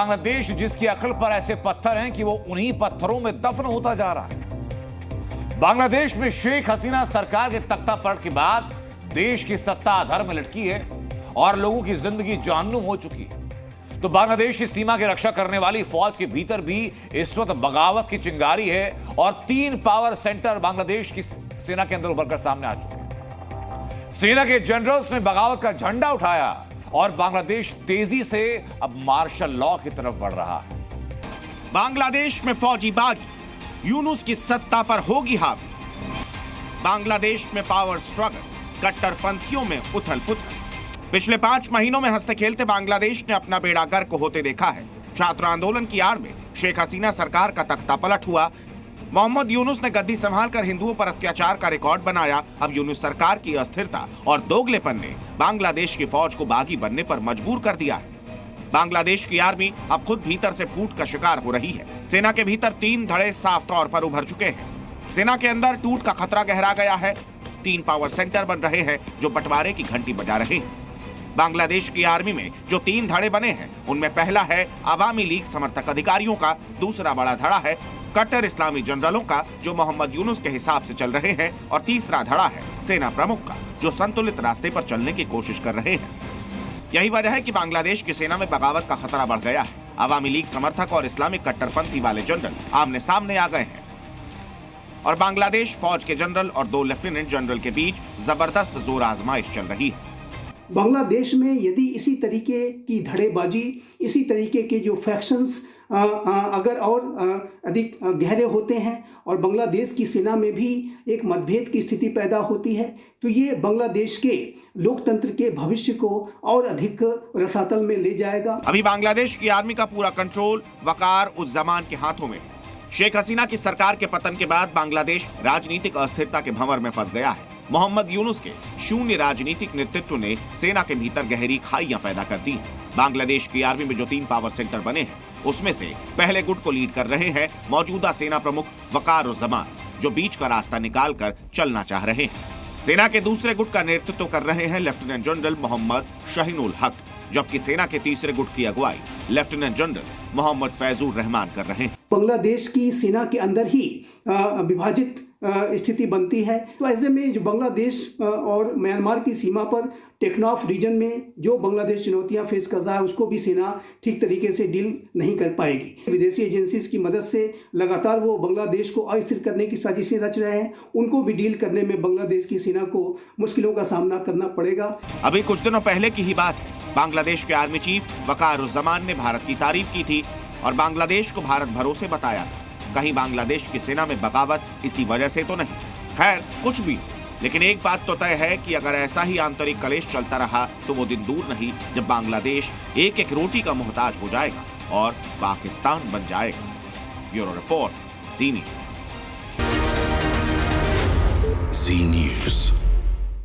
बांग्लादेश जिसकी अकल पर ऐसे पत्थर हैं कि वो उन्हीं पत्थरों में दफन होता जा रहा है। बांग्लादेश में शेख हसीना सरकार के तख्तापलट के बाद देश की सत्ता अधर में लटकी है और लोगों की जिंदगी जहन्नुम हो चुकी है। तो बांग्लादेश की सीमा की रक्षा करने वाली फौज के भीतर भी इस वक्त बगावत की चिंगारी है और 3 पावर सेंटर बांग्लादेश की सेना के अंदर उभरकर सामने आ चुके हैं। सेना के जनरल्स ने बगावत का झंडा उठाया और बांग्लादेश तेजी से अब मार्शल लॉ की तरफ बढ़ रहा है। बांग्लादेश में फौजी बागी, यूनुस की सत्ता पर होगी हावी। बांग्लादेश में पावर स्ट्रगल, कट्टरपंथियों में उथल पुथल। पिछले 5 महीनों में हंसते खेलते बांग्लादेश ने अपना बेड़ा गर्क होते देखा है। छात्र आंदोलन की आड़ में शेख हसीना सरकार का तख्तापलट हुआ। मोहम्मद यूनुस ने गद्दी संभालकर हिंदुओं पर अत्याचार का रिकॉर्ड बनाया। अब यूनुस सरकार की अस्थिरता और दोगलेपन ने बांग्लादेश की फौज को बागी बनने पर मजबूर कर दिया है। बांग्लादेश की आर्मी अब खुद भीतर से फूट का शिकार हो रही है। सेना के भीतर 3 धड़े साफ तौर पर उभर चुके हैं। सेना के अंदर टूट का खतरा गहरा गया है। 3 पावर सेंटर बन रहे हैं जो बंटवारे की घंटी बजा रहे हैं। बांग्लादेश की आर्मी में जो 3 धड़े बने हैं उनमें पहला है अवामी लीग समर्थक अधिकारियों का, दूसरा बड़ा धड़ा है कट्टर इस्लामी जनरलों का जो मोहम्मद यूनुस के हिसाब से चल रहे हैं, और तीसरा धड़ा है सेना प्रमुख का जो संतुलित रास्ते पर चलने की कोशिश कर रहे हैं। यही वजह है कि बांग्लादेश की सेना में बगावत का खतरा बढ़ गया है। अवामी लीग समर्थक और इस्लामिक कट्टरपंथी वाले जनरल आमने सामने आ गए हैं और बांग्लादेश फौज के जनरल और 2 लेफ्टिनेंट जनरल के बीच जबरदस्त जोर आजमाइश चल रही है। बांग्लादेश में यदि इसी तरीके की धड़ेबाजी, इसी तरीके के जो फैक्शंस अगर और अधिक गहरे होते हैं और बांग्लादेश की सेना में भी एक मतभेद की स्थिति पैदा होती है, तो ये बांग्लादेश के लोकतंत्र के भविष्य को और अधिक रसातल में ले जाएगा। अभी बांग्लादेश की आर्मी का पूरा कंट्रोल वकार उस जमान के हाथों में। शेख हसीना की सरकार के पतन के बाद बांग्लादेश राजनीतिक अस्थिरता के भंवर में फंस गया है। मोहम्मद यूनुस के शून्य राजनीतिक नेतृत्व ने सेना के भीतर गहरी खाइयां पैदा कर दी। बांग्लादेश की आर्मी में जो 3 पावर सेंटर बने हैं उसमें से पहले गुट को लीड कर रहे हैं मौजूदा सेना प्रमुख वकार-उज़-ज़मान, जो बीच का रास्ता निकाल कर चलना चाह रहे हैं। सेना के दूसरे गुट का नेतृत्व कर रहे हैं लेफ्टिनेंट जनरल मोहम्मद शाहीनुल हक, जबकि सेना के तीसरे गुट की अगुवाई लेफ्टिनेंट जनरल मोहम्मद फैजुर रहमान कर रहे हैं। बांग्लादेश की सेना के अंदर ही विभाजित स्थिति बनती है, तो ऐसे में जो बांग्लादेश और म्यांमार की सीमा पर टेक्नॉफ रीजन में जो बांग्लादेश चुनौतियां फेस कर रहा है उसको भी सेना ठीक तरीके से डील नहीं कर पाएगी। विदेशी एजेंसीज की मदद से लगातार वो बांग्लादेश को अस्थिर करने की साजिशें रच रहे हैं, उनको भी डील करने में बांग्लादेश की सेना को मुश्किलों का सामना करना पड़ेगा। अभी कुछ दिनों पहले की ही बात है, बांग्लादेश के आर्मी चीफ वकार-उज़-ज़मान ने भारत की तारीफ की थी और बांग्लादेश को भारत भरोसे बताया। कहीं बांग्लादेश की सेना में बगावत इसी वजह से तो नहीं? खैर कुछ भी, लेकिन एक बात तो तय है कि अगर ऐसा ही आंतरिक कलेश चलता रहा तो वो दिन दूर नहीं जब बांग्लादेश एक एक रोटी का मोहताज हो जाएगा और पाकिस्तान बन जाएगा। ब्यूरो रिपोर्ट, ज़ी न्यूज़।